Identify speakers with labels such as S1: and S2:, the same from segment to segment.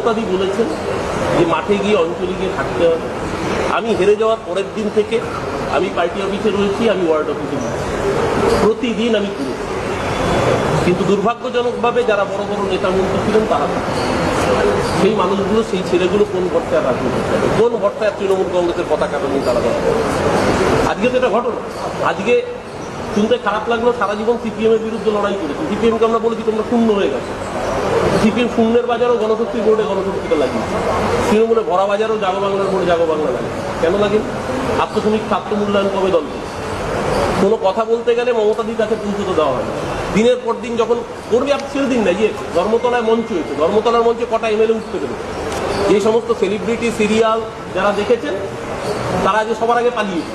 S1: মমতাদি বলেছেন যে মাঠে গিয়ে অঞ্চলে গিয়ে থাকতে হবে। আমি হেরে যাওয়ার পরের দিন থেকে আমি পার্টি অফিসে রয়েছি, আমি ওয়ার্ড অফিসে রয়েছি, প্রতিদিন আমি করেছি। কিন্তু দুর্ভাগ্যজনকভাবে যারা বড় বড় নেতা মন্ত্রী ছিলেন তারা সেই মানুষগুলো, সেই ছেলেগুলো কোন ভরসায় রাজনীতি করবে, কোন ভরসায় তৃণমূল কংগ্রেসের পতাকা নিয়ে তারা দল করে। আজকে তো এটা ঘটনা। আজকে শুনতে খারাপ লাগলো, সারা জীবন সিপিএমের বিরুদ্ধে লড়াই করেছে। সিপিএমকে আমরা বলেছি তোমরা শূন্য হয়ে গেছে। সিপিএম শূন্যের বাজারও গণশক্তি বোর্ডে গণশক্তিটা লাগিয়েছে, তৃণমূলে ভরা বাজারও জাগো বাংলার বোর্ডে জাগো বাংলা লাগে। কেন লাগে? আত্মসমীক্ষা আত্মমূল্যায়ন কবে দল? কোনো কথা বলতে গেলে মমতাদির কাছে পৌঁছতে দেওয়া হয় না। দিনের পর দিন যখন করবি, আপনি ছেড়ে দিন না, যে ধর্মতলায় মঞ্চ হয়েছে, ধর্মতলার মঞ্চে কটা এমএলএ উঠতে দেবে? এই সমস্ত সেলিব্রিটি সিরিয়াল যারা দেখেছেন তারা আগে সবার আগে পালিয়েছে।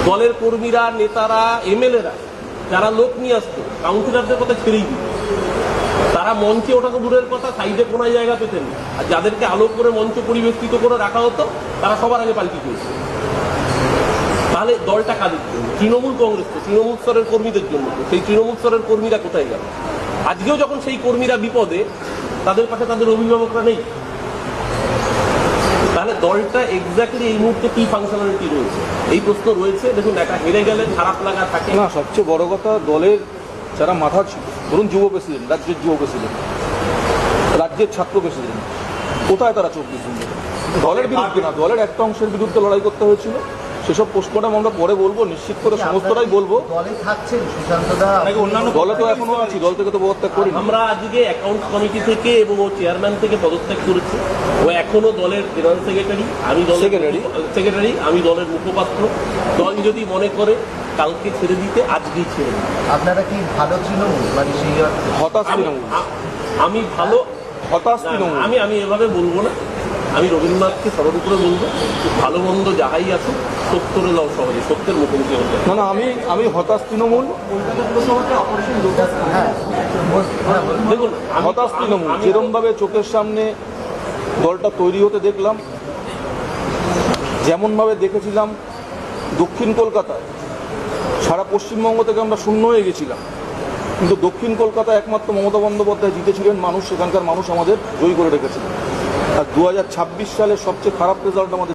S1: দলের কর্মীরা, নেতারা, এমএলএরা যারা লোক নিয়ে আসতো, কাউন্সিলরদের কথা ছেড়েই দিত। তারা মঞ্চে ওঠা তো দূরের কথা, সাইডে কোনায় জায়গা পেতেন না। আর যাদেরকে আলো করে মঞ্চ পরিবেষ্টিত করে রাখা হতো তারা সবার আগে পাল্টি করেছে। তাহলে দলটা কাদের জন্য? তৃণমূল কংগ্রেস তো তৃণমূল স্তরের কর্মীদের জন্য। সেই তৃণমূল স্তরের কর্মীরা কোথায় গেল? আজকেও যখন সেই কর্মীরা বিপদে, তাদের পাশে তাদের অভিভাবকরা নেই। তাহলে দলটা এক্স্যাক্টলি এই মুহূর্তে কি ফাংশনালিটি রয়েছে, এই প্রশ্ন রয়েছে। দেখুন, একটা হেরে গেলে খারাপ লাগা থাকে
S2: না, সবচেয়ে বড় কথা দলের যারা মাথা ছিল, ধরুন যুব প্রেসিডেন্ট, রাজ্যের যুব প্রেসিডেন্ট, রাজ্যের ছাত্র প্রেসিডেন্ট, কোথায় তারা 24 দিন ধরে? দলের বিরুদ্ধে না, দলের একটা অংশের বিরুদ্ধে লড়াই করতে হয়েছিল। সেসব পোস্টমর্টম আমরা পরে বলবো, নিশ্চিত করে সমস্তটাই বলবো।
S3: দলে থাকছেন সুশান্তদা,
S2: অন্যান্য দলে তো এখনো আছি, দল থেকে তো পদত্যাগ করি।
S1: আমরা আজকে অ্যাকাউন্ট কমিটি থেকে এবং ও চেয়ারম্যান থেকে পদত্যাগ করেছি। ও এখনো দলের জেনারেল সেক্রেটারি, আমি সেক্রেটারি, আমি দলের মুখপাত্র। দল যদি মনে করে কালকে ছেড়ে দিতে, আজকেই ছেড়ে দিতে।
S3: আপনারা কি ভালো তৃণমূল, মানে সেই
S2: হতাশ তৃণমূল?
S1: আমি ভালো
S2: হতাশ তৃণমূল
S1: আমি এভাবে বলবো না। আমি রবীন্দ্রনাথকে সর্বোপরি বলবো, ভালো মন্দ যাহাই আসুক সত্যরে লও সহজে, সত্যের মুখোমুখি হতে।
S2: না, আমি হতাশ তৃণমূল।
S1: দেখুন,
S2: হতাশ তৃণমূল যেরকম ভাবে চোখের সামনে দলটা তৈরি হতে দেখলাম, যেমন ভাবে দেখেছিলাম দক্ষিণ কলকাতায়, সারা পশ্চিমবঙ্গ থেকে আমরা শূন্য হয়ে গেছিলাম, কিন্তু দক্ষিণ কলকাতা একমাত্র মমতা বন্দ্যোপাধ্যায় জিতেছিলেন। মানুষ, সেখানকার মানুষ আমাদের জয়ী করে রেখেছিলেন। আর 2026 সালের সবচেয়ে খারাপ রেজাল্ট আমাদের